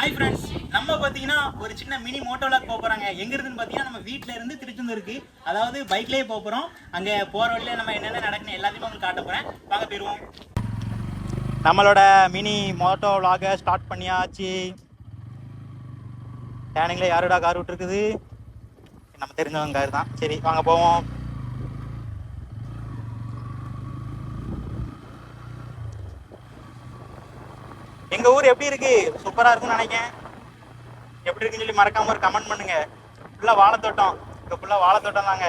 Hi friends, நம்ம பார்த்தீங்கன்னா ஒரு சின்ன மினி மோட்டோலாக் போக போகிறாங்க. எங்கே இருக்குன்னு பார்த்தீங்கன்னா நம்ம வீட்டில் இருந்து திருச்செந்தூருக்கு, அதாவது பைக்லேயே போக போகிறோம். அங்கே போகிற வழியில் நம்ம என்னென்ன நடக்குன்னு எல்லாத்தையும் உங்களுக்கு காட்ட போகிறேன். வாங்க போயிடுவோம். நம்மளோட மினி மோட்டோ விலாகை ஸ்டார்ட் பண்ணியாச்சு. டேனிங்கில் யாரோட கார் விட்டுருக்குது? நம்ம தெரிஞ்சவங்க கார் தான். சரி வாங்க போவோம். எங்கள் ஊர் எப்படி இருக்கு? சூப்பராக இருக்குன்னு நினைக்கிறேன். எப்படி இருக்குன்னு சொல்லி மறக்காம ஒரு கமெண்ட் பண்ணுங்க. ஃபுல்லாக வாழைத்தோட்டம், இங்கே ஃபுல்லாக வாழைத்தோட்டம் தாங்க.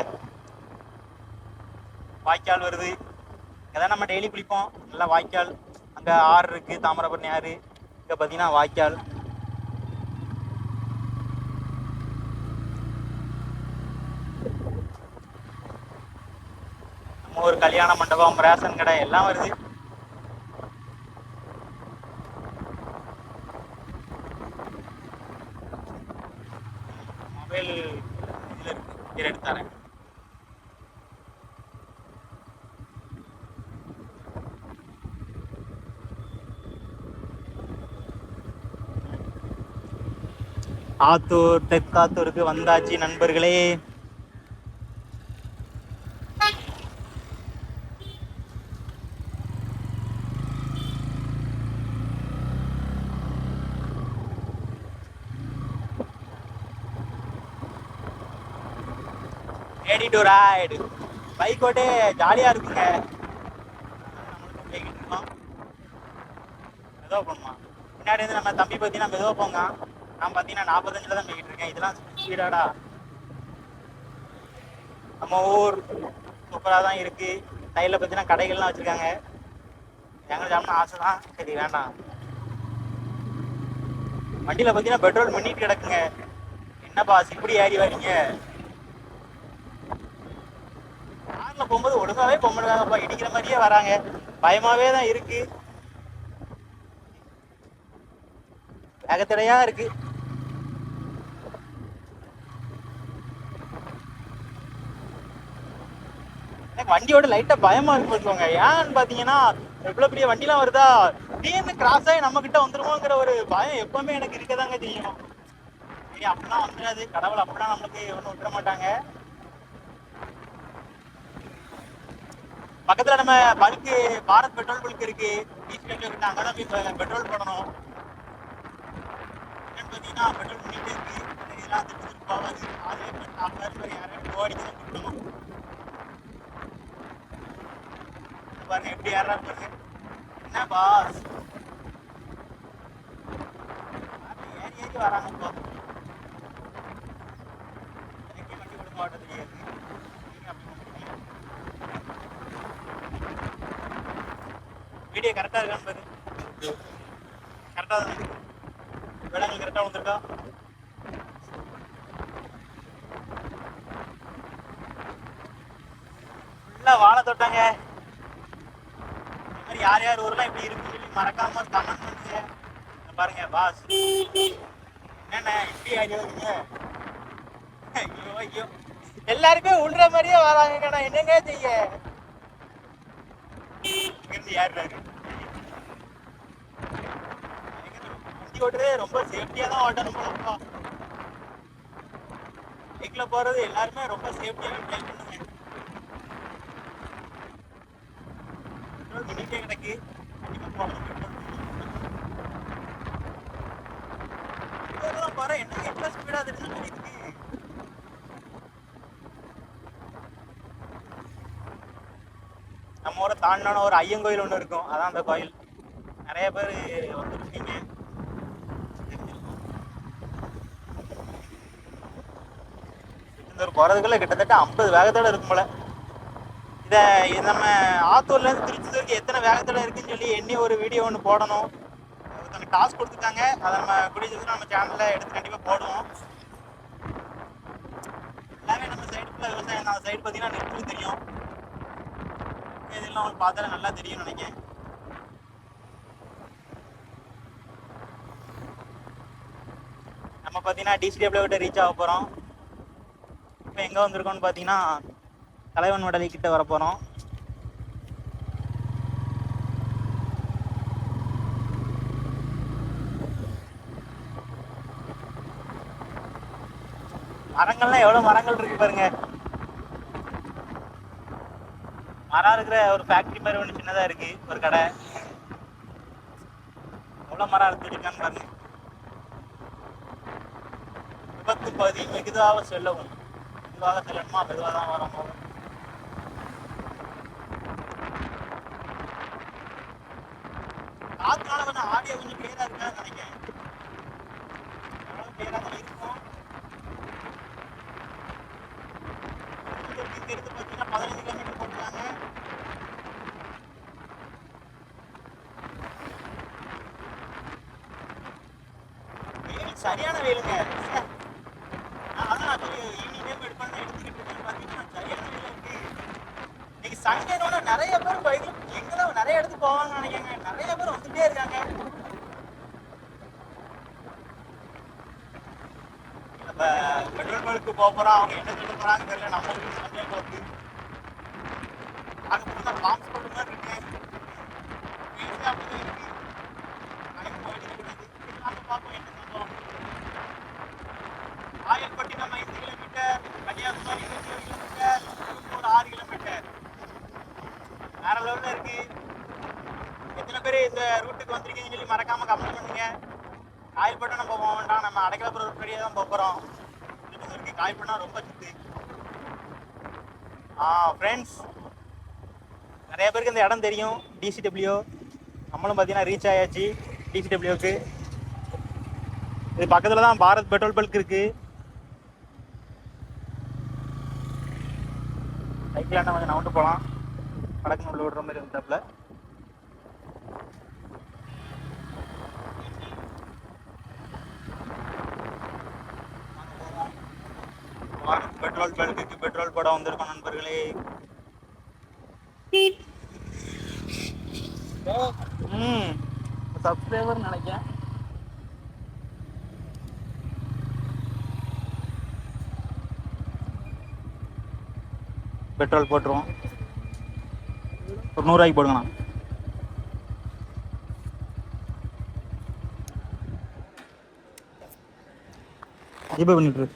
வாய்க்கால் வருது, இங்கே நம்ம டெய்லி குளிப்போம். நல்லா வாய்க்கால், அங்கே ஆறு இருக்குது, தாமிரபரணி ஆறு. இங்கே பார்த்தீங்கன்னா வாய்க்கால். நம்ம ஒரு கல்யாண மண்டபம், ரேஷன் கடை எல்லாம் வருது. மொபைல் இதில் இருக்கு, எடுத்து தரேன். ஆத்தூர், தெற்காத்தூருக்கு வந்தாச்சு நண்பர்களே. Ready to ride. பைக் ஓட்டே ஜாலியாக இருக்குங்க. நம்மளுக்கும் போய்கிட்டு இருக்கோம். மெதுவாக போகணுமா? பின்னாடி வந்து நம்ம தம்பி பார்த்தீங்கன்னா மெதுவாக போங்க. நான் பார்த்தீங்கன்னா 45 தான் போய்கிட்டு இருக்கேன். இதெல்லாம் ஸ்பீடாடா. நம்ம ஊர் சூப்பராக தான் இருக்குது. சைடில் பார்த்தீங்கன்னா கடைகள்லாம் வச்சுருக்காங்க. எங்களுக்கு சாப்பிட்ணும் ஆசை தான். சரி வேண்டாம். வண்டியில் பார்த்தீங்கன்னா பெட்ரோல் பண்ணிட்டு கிடக்குங்க. என்னப்பா இப்படி ஏறி வரீங்க? காரில் போகும்போது ஒழுங்காகவே போக முடியாங்கப்பா, இடிக்கிற மாதிரியே வராங்க. பயமாகவே தான் இருக்கு, வேகத்தடையா இருக்கு. எனக்கு வண்டியோட லைட்டாக பயமா இருக்கு பார்த்துக்கோங்க. ஏன்னு பார்த்தீங்கன்னா எவ்வளோ பெரிய வண்டிலாம் வருதா, திடீர்னு கிராஸ் ஆகி நம்ம கிட்ட வந்துருமோங்கிற ஒரு பயம் எப்பவுமே எனக்கு இருக்கதாங்க செய்யும். சரி அப்படிலாம் வந்துடாது, கடவுள் அப்படிலாம் நம்மளுக்கு ஒன்றும் விட்டுற மாட்டாங்க. பக்கத்துல நம்ம பல்க்கு பாரத் பெட்ரோல் பல்க் இருக்கு, பீச் கிட்ட அங்கதான் போய் பெட்ரோல் போடணும். என்னன்னு பார்த்தீங்கன்னா பெட்ரோல் பண்ணிட்டே இருக்கு. இதெல்லாம் திருப்பி போகாது. அதே யாரும் ஓடிச்சு கொடுக்கணும். பாருங்க எப்படி யாரா பாருங்க. என்ன பாஸ் ஏறி ஏறி வராங்க. இப்போ எனக்கு வண்டி கொடுக்க மாட்டேன் தெரியாது. வீடியோ கரெக்டாக இருக்கான்னு பாரு. கரெக்டாக தான் இருக்கு. வேலைகள் கரெக்டாக வந்துருக்கா? ஃபுல்லாக வாழை தோட்டங்க. இந்த மாதிரி யார் யார் ஊரெல்லாம் இப்படி இருக்குன்னு சொல்லி மறக்காம கமெண்ட் பண்ணுங்க. பாருங்க பாஸ் என்னென்ன இப்படி ஆகி வருங்க. ஐயோ ஐயோ, எல்லாருமே உள்ற மாதிரியே வராங்க. நான் என்னங்க செய்ய? யாரு வண்டி ஓட்டுறது ரொம்ப சேஃப்டியா தான் ஓட்டணும் போலப்பா. பைக்ல போறது எல்லாருமே ரொம்ப சேஃப்டியா ட்ரை பண்ணுங்க. பெட்ரோல் பண்ணிட்டே கிடக்கு, கண்டிப்பா போகணும். பெட்ரோல் போற என்ன எவ்வளவு ஸ்பீடா தெரிஞ்சு இருக்கு. நம்ம ஊரை தாண்டின ஒரு ஐயன் கோயில் ஒன்று இருக்கும், அதான் அந்த கோயில். நிறைய பேர் வந்துருக்கீங்க. திருச்செந்தூர் போறதுக்குள்ள கிட்டத்தட்ட 50 வேகத்தோட இருக்கும் போல. இதை நம்ம ஆத்தூர்ல இருந்து திருச்செந்தூருக்கு எத்தனை வேகத்தோட இருக்குன்னு சொல்லி எண்ணி ஒரு வீடியோ ஒன்று போடணும். ஒருத்தவங்க காசு கொடுத்துருக்காங்க, அதை நம்ம குடிச்சதுக்கு நம்ம சேனல்ல எடுத்து கண்டிப்பா போடுவோம். எல்லாமே நம்ம சைடுக்குள்ள விவசாயம் தான். சைடு பார்த்தீங்கன்னா நெருப்பு தெரியும். இதெல்லாம் உங்களுக்கு பார்த்தாலே நல்லா தெரியும் நினைக்கிறேன். நம்ம பார்த்தீங்கன்னா டிசிடபிள்யூ விட்டு ரீச் ஆக போகிறோம். இப்போ எங்கே வந்திருக்கோம்னு பார்த்தீங்கன்னா தலைவன் வடலி கிட்ட வர போகிறோம். மரங்கள்லாம் எவ்வளவு மரங்கள் இருக்கு பாருங்க. மரம் இருக்கிற ஒரு ஃபேக்டரி மாதிரி ஒன்று சின்னதா இருக்கு, ஒரு கடை. எவ்வளவு மரம் எடுத்துருக்கான்னு பாருங்க. விபத்து பகுதி மெதுவாக செல்லவும். மெதுவாக செல்லணுமா? மெதுவாக தான் வரும். காத்துனால கொஞ்சம் ஆடியோ கொஞ்சம் கிளியரா இருக்கான்னு நினைக்கிறேன். கிளியரா தான் இருக்கும். இங்க இருந்து பார்த்தீங்கன்னா 15 கிலோமீட்டர் போட்டுருக்காங்க. வெயில் சரியான வெயிலுங்க. அதான் நான் ஈவினிங் டைம் எடுப்பாங்க எடுத்துக்கிட்டு இருக்கேன். பார்த்தீங்கன்னா சரியான வெயில் இருக்கு. இன்னைக்கு சண்டேனோட நிறைய பேர் பைக்ல எங்கதான் நிறைய இடத்துக்கு போவாங்கன்னு நினைக்கிறேங்க. நிறைய பேர் வந்துட்டே இருக்காங்க. நம்ம பெட்ரோல் பங்க்கு போக போறோம். அவங்க என்ன சொல்ல போறாங்க தெரியல. நம்மளுக்கு சண்டே போகுது. அங்கே போய் பாம்ஸ் போட்டு மாதிரி இருக்கு. வீட்டுல அப்படிதான் இருக்கு. நாளைக்கு போயிட்டு இருக்குது. நாங்க பார்ப்போம் என்ன சொல்றோம். Ayalpattinam 5 kilometre, Kanyakumari 20 kilometre, Tiruppur 6 kilometre. வேற லெவலில் இருக்கு. எத்தனை பேர் இந்த ரூட்டுக்கு வந்திருக்கீங்கன்னு சொல்லி மறக்காம கமெண்ட் பண்ணுங்க. காயல்பட்டினம் போக வேண்டாம், நம்ம அடைக்கலபுரம் ரூட்படியே தான் போகிறோம். இருக்கு காயல்பட்டினம் ரொம்ப சுத்து. ஃப்ரெண்ட்ஸ், நிறைய பேருக்கு இந்த இடம் தெரியும். டிசிடபிள்யூ நம்மளும் பார்த்தீங்கன்னா ரீச் ஆயாச்சு டிசிடபிள்யூக்கு. இது பக்கத்தில் தான் பாரத் பெட்ரோல் பல்க் இருக்கு. சைக்கிள் என்ன கொஞ்சம் நவுண்டு போகலாம். வடக்கு உள்ள விடுற மாதிரி இருந்தாப்புல. பெட்ரோல் பல்க்கு பெட்ரோல் போட வந்திருக்கோம் நண்பர்களே. சப்ஸ்கிரைபர் நினைக்கிறேன். பெட்ரோல் போட்டுருவோம். ஒரு 100 ரூபாய்க்கு போடுங்கண்ணா. ஜிபே பண்ணிட்டு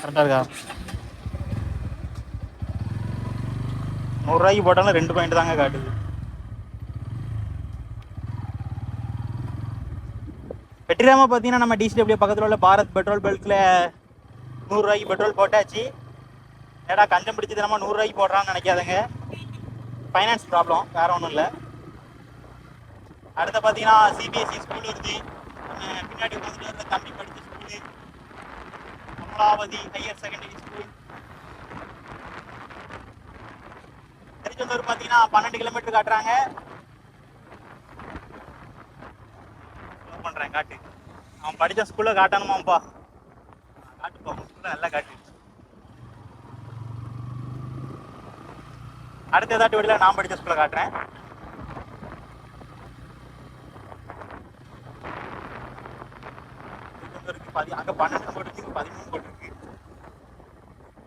கரெக்டாக இருக்கா? 100 ரூபாய்க்கு போட்டாலும் 2 பாயிண்ட் தாங்க காட்டுது. வெற்றிராம பார்த்தீங்கன்னா நம்ம டிசிடபிள்யூ பக்கத்தில் உள்ள பாரத் பெட்ரோல் பல்கில் 100 ரூபாய்க்கு பெட்ரோல் போட்டாச்சு. ஏடா கஞ்சம் பிடிச்சி தினமா 100 ரூபாய்க்கு போடுறான்னு நினைக்காதுங்க. ஃபைனான்ஸ் ப்ராப்ளம், வேற ஒன்றும் இல்லை. அடுத்து பார்த்தீங்கன்னா சிபிஎஸ்சி ஸ்கூல் இருக்குது. நம்ம பின்னாடி உட்காந்துட்டு இருந்த தம்பி படித்த school Amaravathi higher secondary school. Tiruchendur பார்த்தீங்கன்னா 12 கிலோமீட்டர் காட்டுறாங்க. பண்றேன் காட்டு. அவன் படித்த ஸ்கூல்ல காட்டணுமாப்பா. காட்டுப்பா ஸ்கூல்ல நல்லா காட்டு. அடுத்த ஏதாட்டி வழியில நான் படித்த ஸ்கூல்ல காட்டுறேன். அங்க 12 போட்டுருக்கு, 13 போட்டுருக்கு.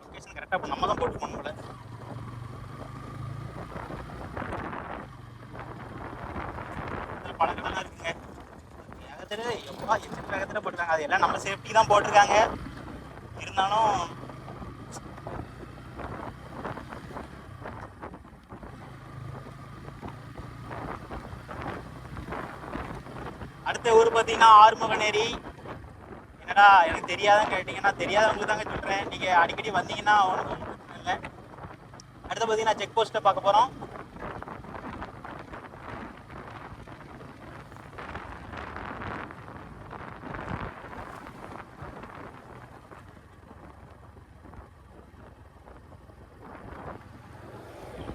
லொகேஷன் கரெக்டா நம்ம தான் போட்டு போகணும்ல. பல கடலாம் இருக்குங்க. எத்தனை போட்டுருக்காங்க. அது எல்லாம் நம்ம சேஃப்டி தான் போட்டிருக்காங்க. இருந்தாலும் அடுத்த ஊர் பார்த்தீங்கன்னா ஆறுமுகநேரி. என்னடா எனக்கு தெரியாதான் கேட்டீங்கன்னா தெரியாதவங்களுக்கு தாங்க சொல்றேன். நீங்க அடிக்கடி வந்தீங்கன்னா ஒன்றும் பிரச்சனை இல்லை. அடுத்து பார்த்தீங்கன்னா செக் போஸ்ட்டை பார்க்க போறோம்.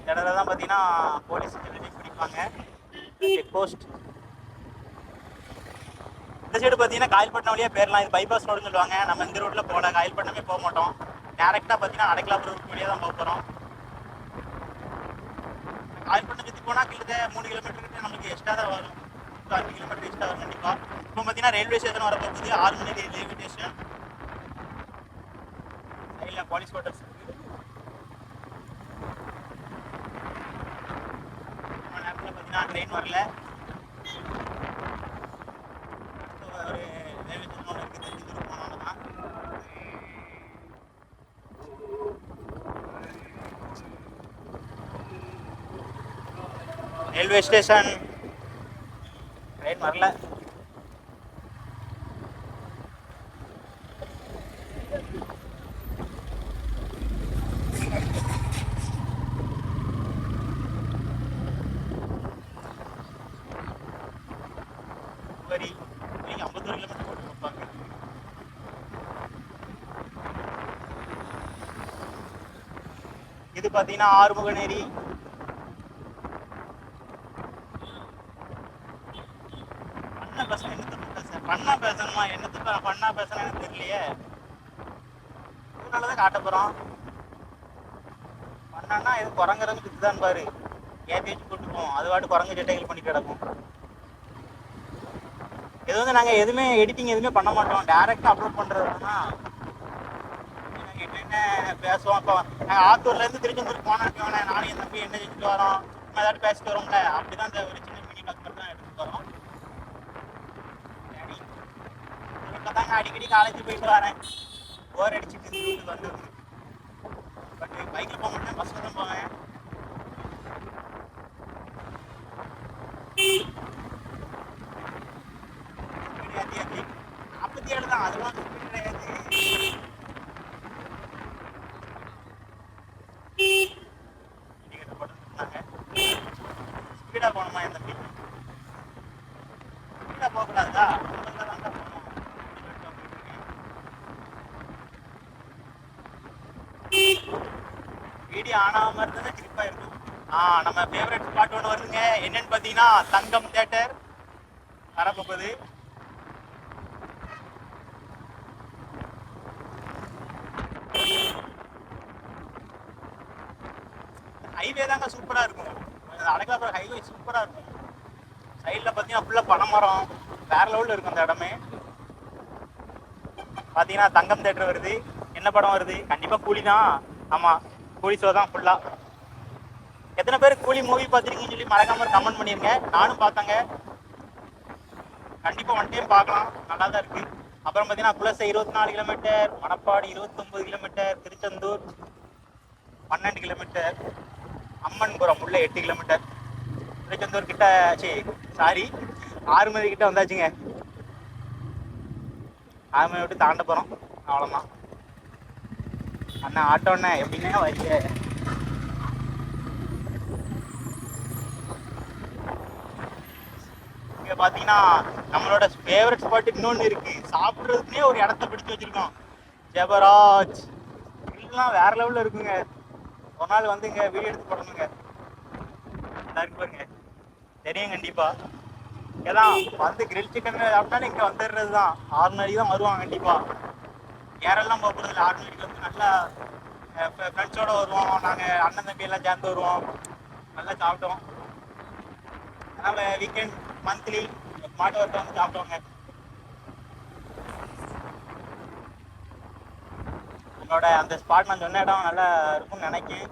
இடத்துல தான் பார்த்தீங்கன்னா போலீஸ் பிடிப்பாங்க. செக் போஸ்ட் இந்த சைடு பார்த்தீங்கன்னா காயல்பட்டினம் வழியாக போயிடலாம். இது பைபாஸ் ரோடுன்னு சொல்லுவாங்க. நம்ம இந்த ரோட்டில் போகல, காயல்பட்டினமே போக மாட்டோம். டேரெக்டாக பார்த்தீங்கன்னா அடைக்கலாபுரம் ரூட் வழியாக தான் போக போகிறோம். காயல்பட்டினம் சுற்றி போனால் கிட்டத்தட்ட 3 கிலோமீட்டர் கிட்ட நமக்கு எக்ஸ்ட்ரா தான் வரும். 6 கிலோமீட்டர் எக்ஸ்ட்ரா வரும் கண்டிப்பாக. இப்போ பார்த்தீங்கன்னா ரயில்வே ஸ்டேஷன் வர போகுது. 6 மணி ரயில்வே ஸ்டேஷன். சைடில் போலீஸ் குவார்டர்ஸ் இருக்கு. ரொம்ப நேரத்தில் பார்த்தீங்கன்னா ட்ரெயின் வரல. அடுத்த ஒரு ரயில்வே ஸ்டேஷன் ஒன்று இருக்குது, திருச்செந்தூர் போனோம்னா தான். ரயில்வே ஸ்டேஷன் ட்ரெயின் வரல. வரி 51 கிலோமீட்டர் போட்டு கொடுப்பாங்க. இது பார்த்தீங்கன்னா ஆறுமுகநேரி. பண்ண பேசணும் என்னத்தை பண்ணா பேசணுமா, என்னத்தை பண்ணா பேசணும் எனக்கு தெரியலையே. இதனாலதான் காட்ட போறோம். பண்ணா இது குரங்குறது இதுதான் பாரு, ஏற்றி வச்சு போட்டுப்போம், அது வாட்டு குரங்கு சட்டைகள் பண்ணி கிடக்கும். இது வந்து நாங்க எதுவுமே எடிட்டிங் எதுவுமே பண்ண மாட்டோம், டைரக்டா அப்லோட் பண்றதுனா. என்ன பேசுவோம் இப்போ, நாங்கள் ஆத்தூர்ல இருந்து திருச்செந்தூர் போனோம், நானும் என் தம்பி என்ன செஞ்சுட்டு வரோம், நம்ம ஏதாட்டு பேசிட்டு வரோம்ல, அப்படிதான் இந்த ஒரு சின்ன மினி டாக் மட்டும் தான் எடுத்துட்டு வரோம். இப்பதாங்க அடிக்கடி காலேஜ் போயிட்டு வரேன், போர் அடிச்சுட்டு வீட்டுக்கு வந்து. பட் பைக்ல போக மாட்டேன், பஸ்ல தான் போவேன். கிடையாது 47 தான், அதெல்லாம் கிடையாது. ஸ்பீடா போகணுமா என் தம்பி? ஸ்பீடா போகக்கூடாதா? வீடியோ ஆனாம இருந்தது கிளிப்பா இருக்கும். நம்ம ஃபேவரட் ஸ்பாட் ஒன்று வருதுங்க, என்னன்னு பார்த்தீங்கன்னா தங்கம் தியேட்டர் வரப்போகுது. ஹைவே தாங்க சூப்பரா இருக்கும், அழகாபுரம் ஹைவே சூப்பரா இருக்கும். சைட்ல பார்த்தீங்கன்னா ஃபுல்லா பனைமரம், வேற லெவலில் இருக்கும் அந்த இடமே. பார்த்தீங்கன்னா தங்கம் தியேட்டர் வருது. என்ன படம் வருது? கண்டிப்பா கூலி தான். ஆமா, கூலி ஷோ தான் ஃபுல்லா. எத்தனை பேர் கூலி மூவி பார்த்துருக்கீங்கன்னு சொல்லி மறக்காம கமெண்ட் பண்ணிருங்க. நானும் பார்த்தேங்க, கண்டிப்பா ஒன் டைம் பார்க்கலாம், நல்லா தான் இருக்கு. அப்புறம் பார்த்தீங்கன்னா Kulasai 24 kilometre, Manappadu 29 kilometre, Tiruchendur 12 kilometre, Ammanpuram உள்ள 8 கிலோமீட்டர். திருச்செந்தூர் கிட்ட சாரி ஆறுமதி கிட்ட வந்தாச்சுங்க. ஆறுமதி விட்டு தாண்ட போறோம், அவ்வளோதான். அண்ணா ஆட்டோண்ணே எப்படின்னா வைக்க. இங்க பாத்தீங்கன்னா நம்மளோட ஃபேவரட் ஸ்பாட் இன்னொன்று இருக்கு, சாப்பிட்றதுக்குனே ஒரு இடத்த பிடிச்சு வச்சிருக்கோம், ஜெபராஜ். இதெல்லாம் வேற லெவலில் இருக்குங்க. ஒரு நாள் வந்து இங்க வீடியோ எடுத்து போடணுங்க. நல்லா இருக்கு பாருங்க, தெரியும் கண்டிப்பா. ஏதான் வந்து கிரில் சிக்கன் சாப்பிட்டாலும் இங்க வந்துடுறது தான். 6 மணிக்கு தான் வருவாங்க கண்டிப்பா. யாரெல்லாம் போகிறது இல்லை, 6 மணிக்கு வந்து நல்லா ஃப்ரெண்ட்ஸோட வருவோம், நாங்கள் அண்ணன் தம்பி எல்லாம் சேர்ந்து வருவோம், நல்லா சாப்பிட்டோம். அதனால வீக்கெண்ட் மந்த்லி மாட்டு வரத்தை வந்து சாப்பிடுவாங்க. என்னோட அந்த ஸ்பாட் நான் சொன்ன இடம் நல்லா இருக்கும்னு நினைக்கிறேன்.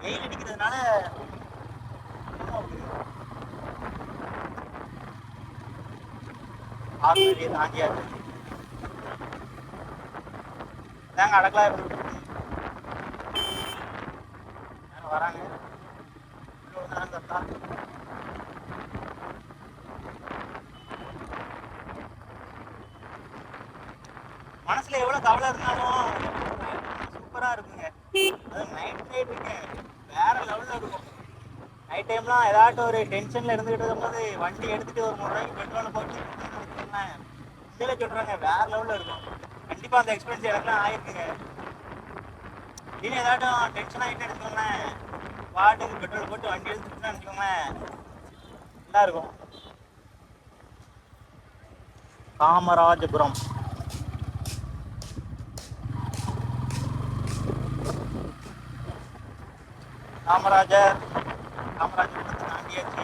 வெயில் அடிக்கிறதுனால ஆறு தாங்கியாச்சு. இதாங்க அடக்கலா எப்படி வராங்க. மனசுல எவ்வளவு கவலை இருந்தாலும் சூப்பரா இருக்குங்க. அது நைட் இருக்குங்க, வேற லெவல்ல இருக்கும். நைட் டைம்லாம் ஏதாட்டும் ஒரு டென்ஷன்ல இருந்துகிட்டு இருக்கும்போது வண்டி எடுத்துட்டு ஒரு 3 ரூபாய்க்கு பெட்ரோல் போட்டு கீழே சொல்றாங்க, வேற லெவல்ல இருக்கும். கண்டிப்பா அந்த எக்ஸ்பீரியன்ஸ் எனக்குலாம் ஆயிருக்குங்க. நீங்க ஏதாட்டும் டென்ஷன் ஆகிட்டு எடுத்துக்கோங்க, பாட்டுக்கு பெட்ரோல் போட்டு வண்டி எடுத்துட்டு எடுத்துக்கோங்க, நல்லா இருக்கும். காமராஜபுரம் காமராஜபுரத்தை தாண்டியாச்சு.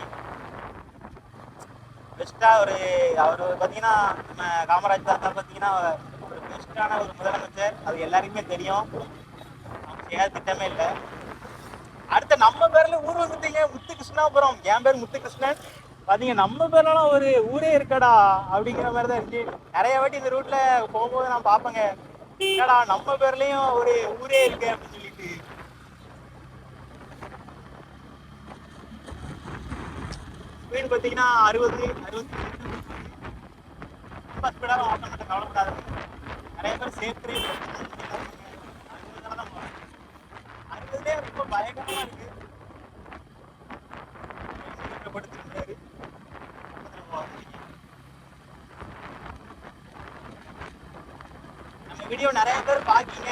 பெஸ்டா அவர் பார்த்தீங்கன்னா நம்ம காமராஜ் தாத்தா பார்த்தீங்கன்னா ஒரு பெஸ்டான ஒரு முதலமைச்சர், அது எல்லாருக்குமே தெரியும். அவங்க செய்யாத திட்டமே இல்லை. அடுத்த நம்ம பேர்ல ஊர் வந்துட்டீங்க, முத்து கிருஷ்ணாபுரம். என் பேர் முத்து கிருஷ்ணன். பாத்தீங்க நம்ம பேர்லாம் ஒரு ஊரே இருக்கடா அப்படிங்கிற மாதிரி தான் இருக்கு. நிறைய வாட்டி இந்த ரூட்ல போகும்போது நான் பாப்பேங்க, என்னடா நம்ம பேர்லயும் ஒரு ஊரே இருக்கு அப்படின்னு சொல்லிட்டு. ஸ்பீடு பார்த்தீங்கன்னா 60 ரொம்ப ஸ்பீடாக ஓட்ட மாட்டேன், கவலைப்படாது. நிறைய பேர் சேஃப்டி 60 ரொம்ப பயங்கரமா இருக்கு. படுத்துருக்காரு. நம்ம வீடியோ நிறைய பேர் பாக்கீங்க,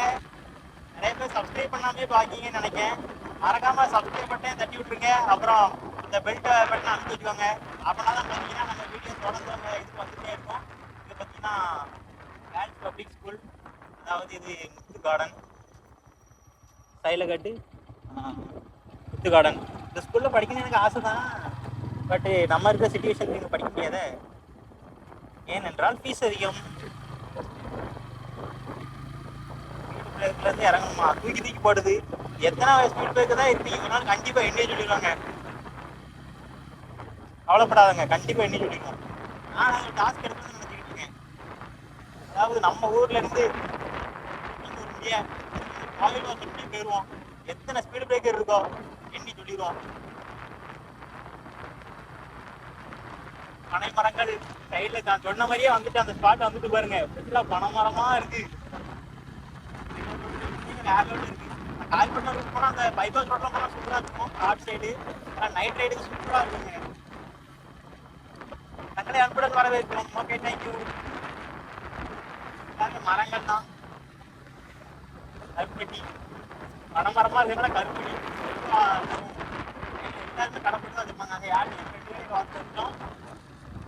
நிறைய பேர் சப்ஸ்கிரைப் பண்ணாமே பாக்கீங்கன்னு நினைக்கிறேன். மறக்காம சப்ஸ்கிரைப் பட்டன் தட்டி விட்டுருங்க. அப்புறம் இந்த பெல்ட் பட்டன் அமுத்தி வச்சுக்கோங்க. அப்படின்னா தான் பார்த்தீங்கன்னா நம்ம வீடியோ தொடர்ந்து நம்ம இதுக்கு வந்துட்டே இருக்கும். இது பார்த்தீங்கன்னா கேர்ள்ஸ் பப்ளிக் ஸ்கூல், அதாவது இது முத்து கார்டன். சைடில் கட்டு முத்து கார்டன். இந்த ஸ்கூலில் படிக்கணும்னு எனக்கு ஆசை தான். பட் நம்ம இருக்கிற சிச்சுவேஷன் நீங்கள் படிக்க முடியாத, ஏனென்றால் ஃபீஸ் அதிகம். ஸ்பீட் பிரேக்லேருந்து இறங்கணுமா, தூக்கி தூக்கி போடுது. எத்தனை ஸ்பீட் பிரேக்கு தான் இருக்கு, இவனாலும் கண்டிப்பாக எண்ணே சொல்லிடுவாங்க. கவலைப்படாதங்க, கண்டிப்பாக எண்ணி சொல்லிடுவோம். நான் ஒரு டாஸ்க் எடுக்கணும்னு நினச்சிக்கிட்டு இருக்கேன். அதாவது நம்ம ஊர்ல இருந்து கோயில் சுற்றி போயிடுவோம். எத்தனை ஸ்பீடு பிரேக்கர் இருக்கோ எண்ணி சொல்லிடுவோம். பனை மரங்கள் சைட்ல நான் சொன்ன மாதிரியே வந்துட்டு அந்த ஸ்பாட் வந்துட்டு பாருங்க, ஃபுல்லா பனை மரமா இருக்கு. கால்பண்ண ரூட் போனால் அந்த பைபாஸ் ரோட்ல போனால் சூப்பராக இருக்கும். காட் சைடு நைட் ரைடுக்கு சூப்பராக இருக்குங்க. தங்களை அன்புடன் வரவேற்கிறோம். Okay, thank you. மரங்கள் தான் கருப்பட்டி, பனைமரமா இருக்கிறதுனால கருப்பட்டி எல்லாருமே கடைப்பட்டு தான் வச்சுருப்பாங்க. அங்கே யாரும் 2 பேரும் பார்த்துட்டோம்.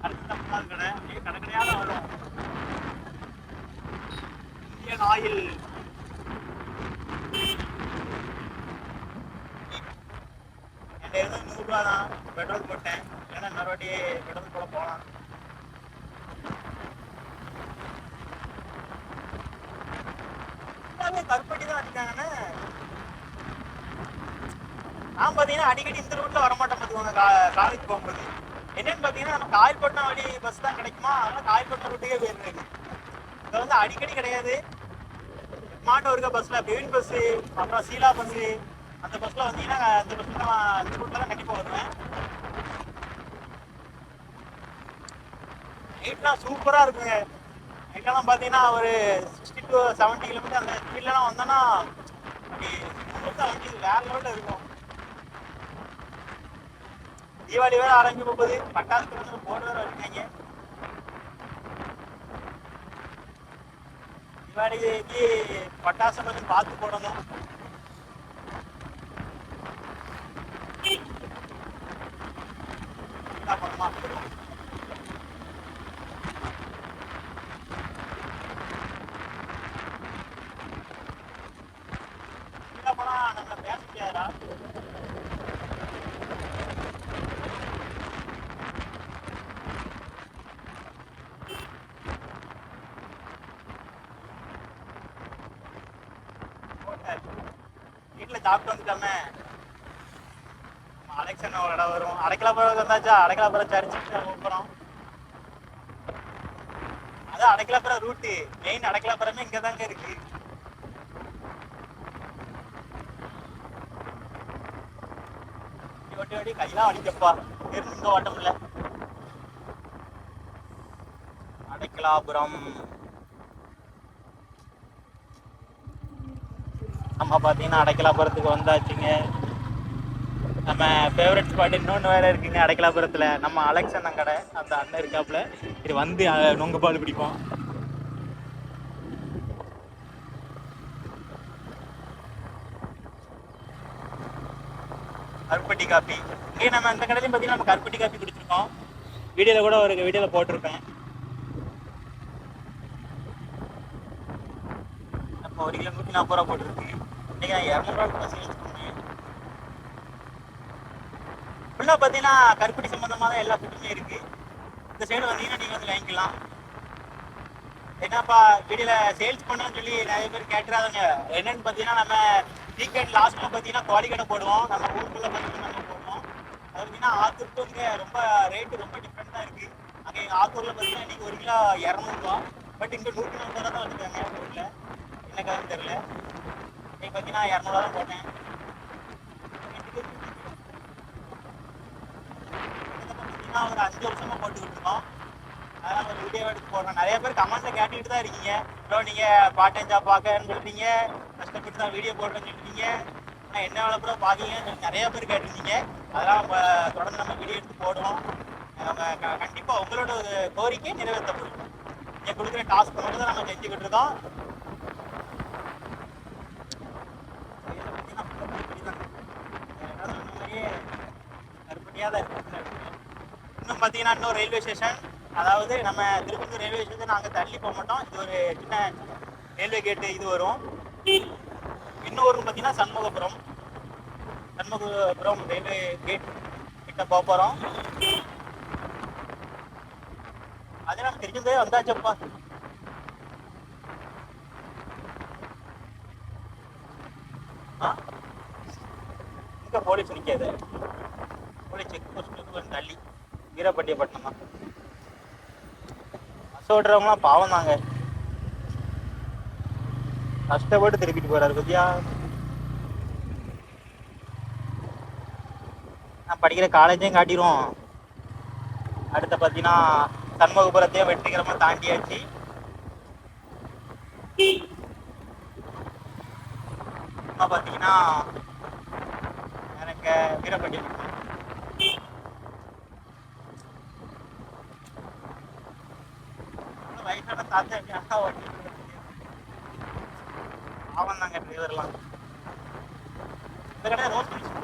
அடுத்த மூணாவது கடை கடைக்கடையாக தான் வரும். இந்தியன் ஆயில் என்கிட்ட 100 ரூபா தான் பெட்ரோல் போட்டேன். இல்லைன்னா இன்னொரு வாட்டி பெட்ரோல் போட போகலாம். கருப்பட்டி தான் அடிக்காங்கன்னு நான் பார்த்தீங்கன்னா அடிக்கடி இந்த ரூட்ல வரமாட்டேன் பார்த்துக்கோங்க. காலேஜ் போகும்போது என்னன்னு பார்த்தீங்கன்னா நம்ம காயல்பட்டினம் வழி பஸ் தான் கிடைக்குமா, அதனால காயல்பட்டினம் ரூட்டுக்கே போயிருந்தது. இதை வந்து அடிக்கடி கிடையாது. மாட்டோ இருக்க பஸ்ல பெவின் பஸ்ஸு, அப்புறம் சீலா பஸ்ஸு, அந்த பஸ்ல வந்தீங்கன்னா அந்த பஸ்ல நான் இந்த ரூட்ல தான் கண்டிப்பாக வருவேன். நைட்லாம் சூப்பராக இருக்குங்க. நைட்லாம் பார்த்தீங்கன்னா ஒரு 60 to 70 கிலோமீட்டர் அந்த ஸ்பீட்லாம் வந்தோன்னா அப்படி வண்டி வேற லெவலில் இருக்கும். தீபாவளி வேற ஆரம்பிக்க போகுது. பட்டாசுக்கு வந்து போர்டு வேற வச்சுருக்காங்க. தீபாவளிக்கு பட்டாசு கொஞ்சம் பார்த்து போடணும். என்ன பண்ணணுமா நம்ம பேச முடியாதா? வீட்டில் சாப்பிட்டு வந்துட்டோமே. அலெக்சனோட இடம் வரும். அடைக்கலாபுரம் வந்தாச்சா? அடைக்கலாபுரம் சர்ச்சுக்கு போகிறோம். அதான் அடைக்கலாபுரம் ரூட்டு. மெயின் அடைக்கலாபுரமே இங்கே தாங்க இருக்கு. ஓட்டி ஓட்டி கையெல்லாம் வலிக்கப்பா, இருந்து ஓட்டம் இல்லை. அடைக்கலாபுரம் நம்ம பார்த்தீங்கன்னா அடைக்கலாபுரத்துக்கு வந்தாச்சுங்க. நம்ம ஃபேவரட் ஸ்பாட் இன்னொன்று வேறு இருக்குங்க அடைக்கலாபுரத்தில். நம்ம அலெக்ஸ் கடை அந்த அண்ணன் இருக்காப்புல. இது வந்து நொங்கு பால் பிடிப்போம். கருப்பட்டி காப்பி இங்கே நம்ம இந்த கடையிலையும் பார்த்தீங்கன்னா நம்ம கருப்பட்டி காப்பி குடிச்சிருக்கோம். வீடியோவில் கூட ஒரு வீடியோவில் போட்டிருப்பேன். அப்போ 1 கிலோ 140 ரூபா போட்டிருக்கு. இன்னைக்கு நான் 200 ரூபா பசி வச்சுக்கோங்க. ஃபுல்லாக பார்த்தீங்கன்னா கருப்பட்டி சம்மந்தமாக தான் எல்லா ஃபுட்டுமே இருக்குது. இந்த சைடு வந்தீங்கன்னா நீங்கள் வந்து வாங்கிக்கலாம். என்னப்பா வீடியோல சேல்ஸ் பண்ணணும்னு சொல்லி நிறைய பேர் கேட்டுறாங்க. என்னன்னு பார்த்தீங்கன்னா நம்ம வீக்கெண்ட் லாஸ்ட்ல பார்த்தீங்கன்னா கோழி கடை போடுவோம். நம்ம ஊருக்குள்ள பார்த்தீங்கன்னா நம்ம போடுவோம். அது பார்த்தீங்கன்னா ஆத்தூருக்கு இங்கே ரொம்ப ரேட்டு ரொம்ப டிஃப்ரெண்ட்டாக இருக்குது. அங்கே எங்கள் ஆத்தூரில் பார்த்தீங்கன்னா இன்றைக்கி 1 கிலோ 200 பட் இங்கே 140 தான் வச்சுருக்காங்க ஊரில். என்ன கதைன்னு தெரில. இன்னைக்கு பார்த்தீங்கன்னா 200 தான் போட்டேன். பார்த்தீங்கன்னா ஒரு 5 வருஷமாக போட்டுக்கிட்டு இருக்கோம். அதெல்லாம் ஒரு வீடியோ எடுத்து போடுறோம். நிறைய பேர் கமெண்ட்ல கேட்டுக்கிட்டு தான் இருக்கீங்க. ப்ரோ நீங்கள் பார்ட் டைம் ஜாப் பார்க்கன்னு சொல்கிறீங்க, கஷ்டப்பட்டு தான் வீடியோ போடுறேன்னு சொல்கிறீங்க, ஆனால் என்ன வேலை ப்ரோ பார்க்கீங்கன்னு நிறைய பேர் கேட்டிருந்தீங்க. அதெல்லாம் நம்ம தொடர்ந்து நம்ம வீடியோ எடுத்து போடுவோம். நம்ம கண்டிப்பாக உங்களோட ஒரு கோரிக்கை நிறைவேற்றப்படும். நீங்கள் கொடுக்குற டாஸ்க் மட்டும் தான் நம்ம செஞ்சுக்கிட்டு இருக்கோம். கருப்பட்டியாக தான் இருக்கு. இன்னும் பார்த்தீங்கன்னா இன்னும் ரயில்வே ஸ்டேஷன், அதாவது நம்ம திருப்பத்தூர் ரயில்வே ஸ்டேஷன் நாங்கள் தள்ளி போக மாட்டோம். இது ஒரு சின்ன ரயில்வே கேட்டு இது வரும். இன்னொரு பார்த்தீங்கன்னா சண்முகபுரம் ரயில்வே கேட் கிட்ட போக போகிறோம். அதே நம்ம திருச்செந்தூரே வந்தாச்சப்பா. இங்கே போலீஸ் நிற்காது. போலீஸ் செக் போஸ்ட் கொஞ்சம் தள்ளி வீரபாண்டியப்பட்டினம் தான். பஸ் ஓட்டுறவங்களாம் பாவம் தாங்க, கஷ்டப்பட்டு திருப்பிட்டு போறாரு பத்தியா. நான் படிக்கிற காலேஜையும் காட்டிடுவோம். அடுத்த பார்த்தீங்கன்னா சண்முகபுரத்தையும் வெற்றிகரமாக தாண்டியாச்சு. பார்த்தீங்கன்னா எனக்கு வீரபாண்டியப்பட்டினம் வயசான தாத்தா ஆவம் தாங்க டிரைவர்லாம். இந்த கடை ரோஸ் மில்க்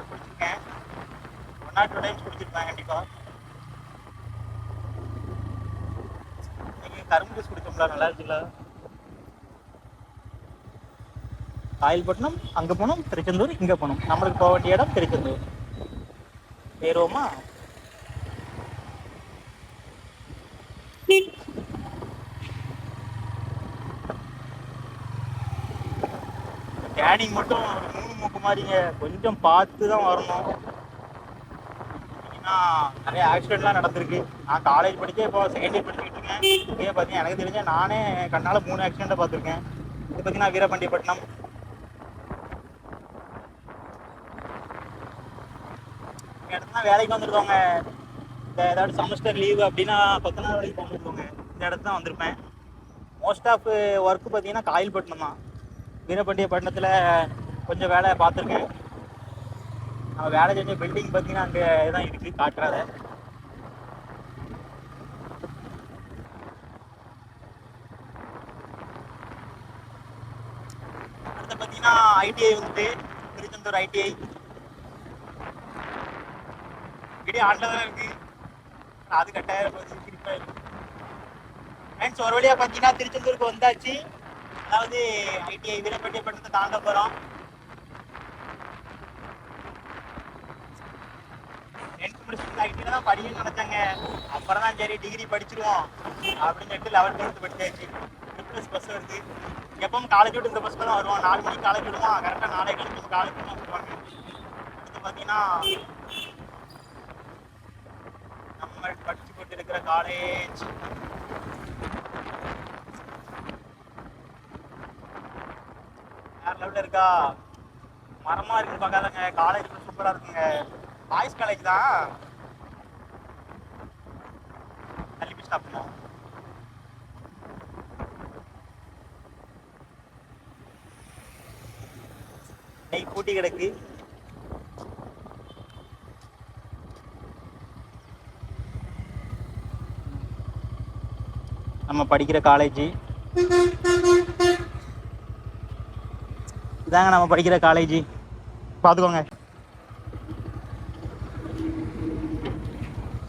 குடிச்சிருக்கேன். 1 or 2 டைம்ஸ் குடிச்சிருப்பேன் கண்டிப்பாக. இன்னைக்கு கரும்பு ஜூஸ் குடிச்சோம்ல, நல்லா இருக்குல்ல. காயல்பட்டினம் அங்கே போனோம், திருச்செந்தூர் இங்கே போனோம். நம்மளுக்கு போக வேண்டிய இடம் திருச்செந்தூர். ஏறுவோமா? டேனிங் மட்டும் 3 மூக்கு மாதிரிங்க, கொஞ்சம் பார்த்து தான் வரணும். ஏன்னா நிறைய ஆக்சிடென்ட்லாம் நடந்திருக்கு. நான் காலேஜ் படித்தே இப்போ செகண்ட் இயர் படிச்சுக்கிட்டு இருக்கேன். இதே பார்த்தீங்கன்னா எனக்கு தெரிஞ்ச நானே கண்ணால் 3 ஆக்சிடெண்ட்டை பார்த்துருக்கேன். இது பார்த்தீங்கன்னா வீரபாண்டியப்பட்டினம். இந்த இடத்துல வேலைக்கு வந்துருக்கோங்க. இந்த ஏதாவது செமஸ்டர் லீவு அப்படின்னா 10 நாள் வரைக்கும் வந்துருக்கோங்க. இந்த இடத்துல தான் வந்திருப்பேன். மோஸ்ட் ஆஃப் ஒர்க்கு பார்த்தீங்கன்னா காயல்பட்டினம் தான். வீரபாண்டியப்பட்டினத்தில் கொஞ்சம் வேலை பார்த்துருக்கேன். நம்ம வேலை செஞ்ச பில்டிங் பார்த்தீங்கன்னா அங்கே தான் இருக்குது, காட்டுறாத. அடுத்து பார்த்தீங்கன்னா ஐடிஐ வந்துட்டு திருச்செந்தூர் ஐடிஐ வீடியோ ஆட்டில் தான் இருக்குது. அது கட்டாயிரம் குறிப்பாக இருக்குது. ஃப்ரெண்ட்ஸ், ஒரு வழியாக பார்த்தீங்கன்னா திருச்செந்தூருக்கு வந்தாச்சு. அதாவது ஐடிஐ வீரபாண்டியப்பட்டினத்தை தாண்ட போகிறோம். ஐடியில் தான் படிக்கணும்னு நினச்சாங்க. அப்புறம் தான் சரி டிகிரி படிச்சிருவோம் அப்படின்னு சொல்லிட்டு 11th 12th படிச்சாச்சு. ட்ரிப்ளஸ் பஸ் வருது. எப்பவும் காலேஜ் விட்டு இந்த பஸ்ஸில் தான் வருவோம். 4 மணிக்கு காலேஜ் விடுவோம். கரெக்டாக 4 கிலோமீட்டர் காலேஜ் தான் விடுவாங்க. அடுத்து பார்த்தீங்கன்னா நம்ம படிச்சு கொண்டு இருக்கிற காலேஜ் வேற லெவலில் இருக்கா. மரமாக இருக்குன்னு பார்க்காதங்க, காலேஜ் சூப்பராக இருக்குங்க. பாய்ஸ் காலேஜ் தான். தள்ளி போய் ஸ்டாப் பண்ணுவோம். இன்னைக்கு கூட்டி கிடக்கு. நம்ம படிக்கிற காலேஜ் இதாங்க, நம்ம படிக்கிற காலேஜ் பார்த்துக்கோங்க.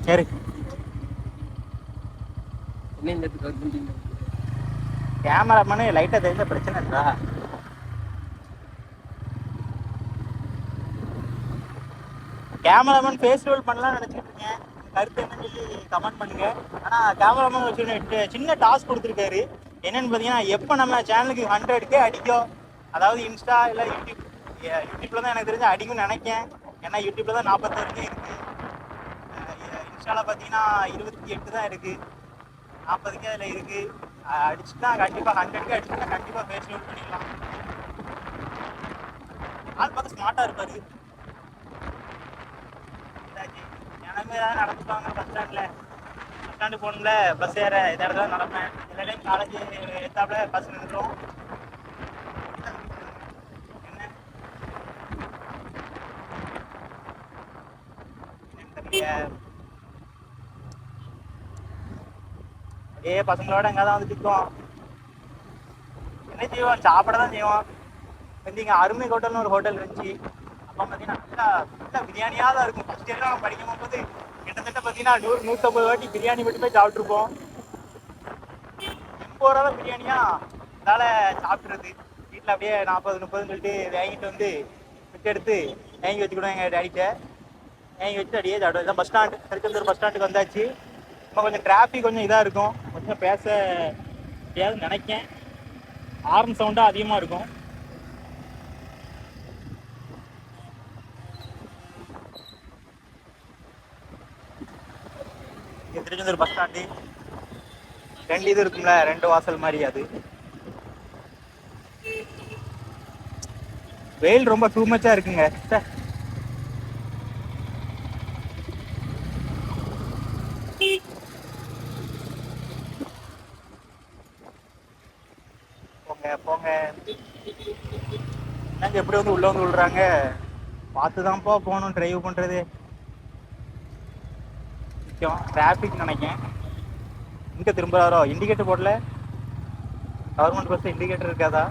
சரி, கேமராமேனு லைட்டாக தெரிஞ்ச பிரச்சனை இருக்கா? கேமராமேன் ஃபேஸ் ரோல் பண்ணலாம்னு நினச்சிக்கிட்டு இருக்கேன். கருத்து என்னன்னு சொல்லி கமெண்ட் பண்ணுங்க. ஆனா கேமராமேன் வச்சு சின்ன டாஸ்க் கொடுத்துருக்காரு. என்னன்னு பார்த்தீங்கன்னா, எப்போ நம்ம சேனலுக்கு 100K அடிக்கும், அதாவது இன்ஸ்டா இல்லை யூடியூப்ல தான் எனக்கு தெரிஞ்சு அடிக்கும்னு நினைக்கேன். ஏன்னா யூடியூப்ல தான் 46K இருக்கு. இன்ஸ்டாவில் பார்த்தீங்கன்னா 28 தான் இருக்கு. 40K அதில் இருக்கு. அடிச்சுட்டா கண்டிப்பாக 100K அடிச்சுட்டா கண்டிப்பாக ஃபேஸ் லோட் பண்ணிடலாம். ஆள் பார்த்து ஸ்மார்ட்டாக இருப்பாரு. எனமே ஏதாவது நடந்துப்பாங்க பஸ் ஸ்டாண்டு போகணும்ல, பஸ் ஏற இந்த இடத்துல நடப்பேன். எல்லா டைம் காலேஜ் எடுத்தாப்புல பஸ் நின்றுடும். அப்படியே பசங்களோட எங்கே தான் வந்து திக்குவோம். என்ன செய்வோம், சாப்பிட தான் செய்வோம். வந்து இங்கே அருமை ஹோட்டல்னு ஒரு ஹோட்டல் இருந்துச்சு. அப்போ பார்த்தீங்கன்னா நல்லா பிரியாணியாக தான் இருக்கும். ஃபஸ்ட் இயர்லாம் நம்ம படிக்கும் போது கிட்டத்தட்ட பார்த்தீங்கன்னா 100-150 வாட்டி பிரியாணி மட்டும் போய் சாப்பிட்ருப்போம். 80 ரூபா பிரியாணியா அதனால சாப்பிட்றது. வீட்டில் அப்படியே 40-30 சொல்லிட்டு வாங்கிட்டு வந்து விட்டு எடுத்து வாங்கி வச்சுக்கிடுவோம் எங்கள் டேடிட்ட. வாங்கி வச்சுட்டு அப்படியே சாப்பிடுவோம். இதான் பஸ் ஸ்டாண்டு, திருச்செந்தூர் பஸ் ஸ்டாண்டுக்கு வந்தாச்சு. இப்போ கொஞ்சம் டிராஃபிக் கொஞ்சம் இதாக இருக்கும். கொஞ்சம் பேச முடியாதுன்னு நினைக்கேன். ஹார்ன் சவுண்டாக அதிகமாக இருக்கும். திருச்செந்தூர் பஸ் ஸ்டாண்டு 2 இது இருக்கும்ல, 2 வாசல் மாதிரி. அது வெயில் ரொம்ப டூ மச்சா இருக்குங்க. போங்க போங்க, என்னங்க எப்படி வந்து உள்ள வந்து விடுறாங்க. பார்த்துதான்ப்பா போகணும் டிரைவ் பண்றது. டிராஃபிக் நினைக்கேன். இங்க திரும்புறாரோ, இண்டிகேட்டர் போடல. கவர்மெண்ட் பஸ் இண்டிகேட்டர் இருக்காதா?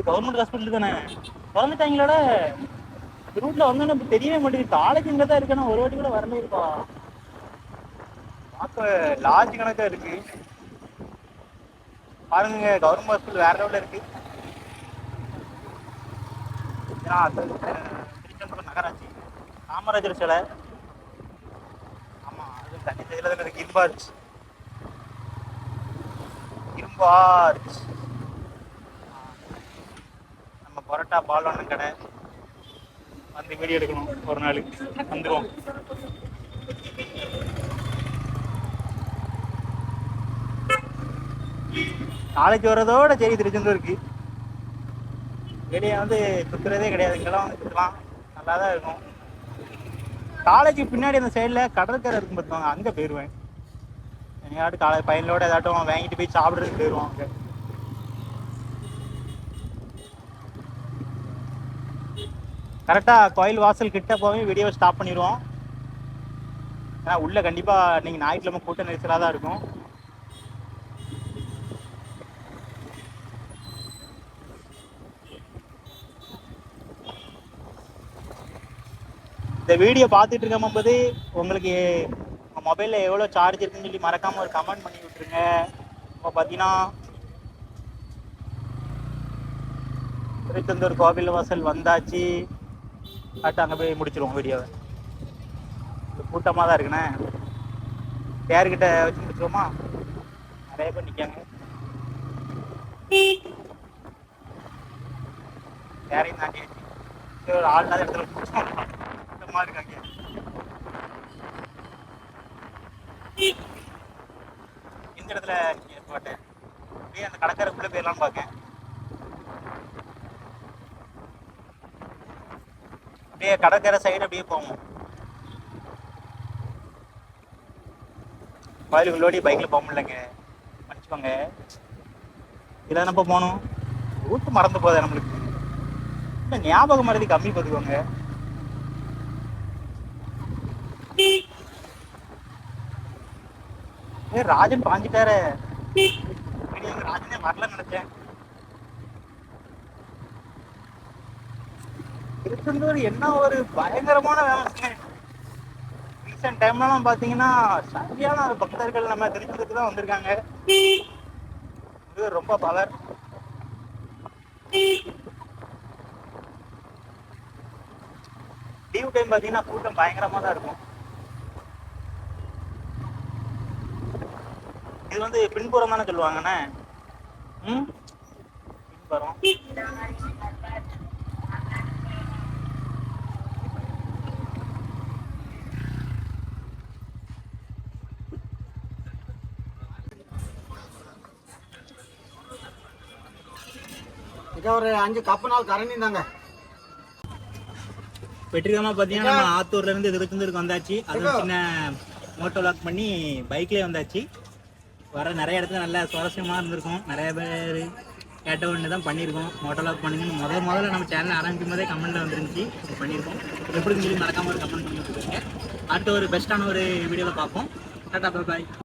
கவர்மெண்ட் ஹாஸ்பிட்டல் தானே திறந்துட்டாங்களோட. ரூட்ல வந்தோன்னு தெரியவே மாட்டேங்குது. காலேஜ் இங்கே தான் இருக்குன்னா ஒரு வாட்டி கூட வரவே இருக்கா. பார்க்க லார்ஜ் கணக்காக இருக்கு பாருங்க. கவர்மெண்ட் ஹாஸ்பிட்டல் வேற லெவலில் இருக்கு. திருச்செந்தூர் நகராட்சி காமராஜர் சிலை. ஆமாம், அது தனி சைடில் தானே இருக்கு. இரும்பார்ச் நம்ம பரோட்டா பால்வான கடை. வந்து வீடியோ எடுக்கணும் ஒரு நாள், வந்துடுவோம். காலேஜ் வர்றதோட சரி திருச்செந்தூருக்கு. வெளியே வந்து சுற்றுறதே கிடையாது. இங்கெல்லாம் வந்து சுற்றலாம், நல்லா தான் இருக்கும். காலேஜுக்கு பின்னாடி அந்த சைடில் கடற்கரை இருக்கும் பார்த்துவாங்க, அங்கே போயிடுவேன். எங்கேயாட்டும் காலேஜ் பையனோட ஏதாட்டும் வாங்கிட்டு போய் சாப்பிட்றதுக்கு போயிடுவோம். அங்கே கரெக்டாக கோயில் வாசல் கிட்ட போய் வீடியோவை ஸ்டாப் பண்ணிடுவோம். ஏன்னா உள்ளே கண்டிப்பாக நீங்கள் ஞாயிற்றுக்கிழமை கூட்ட நெரிசலாக தான் இருக்கும். இந்த வீடியோ பார்த்துட்டு இருக்க போது உங்களுக்கு உங்கள் மொபைலில் எவ்வளோ சார்ஜ் இருக்குன்னு சொல்லி மறக்காமல் ஒரு கமெண்ட் பண்ணி விட்டுருங்க. இப்போ பார்த்தீங்கன்னா திருச்செந்தூர் கோவில் வாசல் வந்தாச்சு. கரெக்டாக அங்கே போய் முடிச்சிருவோம் வீடியோவை. கூட்டமாக தான் இருக்குண்ணே. பேர்கிட்ட வச்சு முடிச்சிருவோமா? நிறைய பேர் நிற்காங்க. யாரையும் தாண்டி வச்சு ஒரு ஆள் இல்லாத இடத்துல முடிச்சோம். கூட்டமாக இருக்காங்க. இந்த இடத்துல போட்டேன் அப்படியே அந்த கடற்கரைக்குள்ளே போயிடலான்னு பார்க்கேன். அப்படியே கடற்கரை சைடு அப்படியே போவோம். கோயிலுக்குள்ளோடி பைக்கில் போக முடியலங்க, மன்னிச்சுக்கோங்க. இதில் தானப்போ போகணும். ரூட்டு மறந்து போதே நம்மளுக்கு. இல்லை, ஞாபகம் மறதி கம்மி பார்த்துக்கோங்க. ராஜன் பாஞ்சிட்டாரு. ராஜனே வரலன்னு நினைச்சேன். திருச்செந்தூர் என்ன ஒரு பயங்கரமான வேலை. ரீசெண்ட் டைம்லாம் பார்த்தீங்கன்னா சரியான பக்தர்கள் நம்ம திருச்செந்தூருக்கு தான் வந்திருக்காங்க. ரொம்ப பவர். லீவ் டைம் பார்த்தீங்கன்னா கூட்டம் பயங்கரமாக தான் இருக்கும். இது வந்து பின்புறம் தானே சொல்லுவாங்கண்ணே? பின்புறம். ஒரு 5 கப்பு நாள் கரண்டி தாங்க. வெற்றிகரமாக பார்த்தீங்கன்னா நம்ம ஆத்தூர்லேருந்து திருச்செந்தூருக்கு வந்தாச்சு. அதுவும் சின்ன மோட்டோ வ்ளாக் பண்ணி பைக்லேயே வந்தாச்சு. வர நிறைய இடத்துல நல்ல சுவாரஸ்யமாக இருந்திருக்கும். நிறைய பேர் கேட்ட ஒன்று தான் பண்ணியிருக்கோம். மோட்டோ வ்ளாக் பண்ணுங்கன்னு முதல்ல நம்ம சேனல் ஆரம்பிக்கும் போதே கமெண்ட்டில் வந்துருந்துச்சு. பண்ணியிருக்கோம். எப்படின்னு சொல்லி மறக்காமல் ஒரு கமெண்ட் பண்ணி வச்சுருக்கீங்க. அடுத்த ஒரு பெஸ்ட்டான ஒரு வீடியோவில் பார்ப்போம். டாடா பாய்.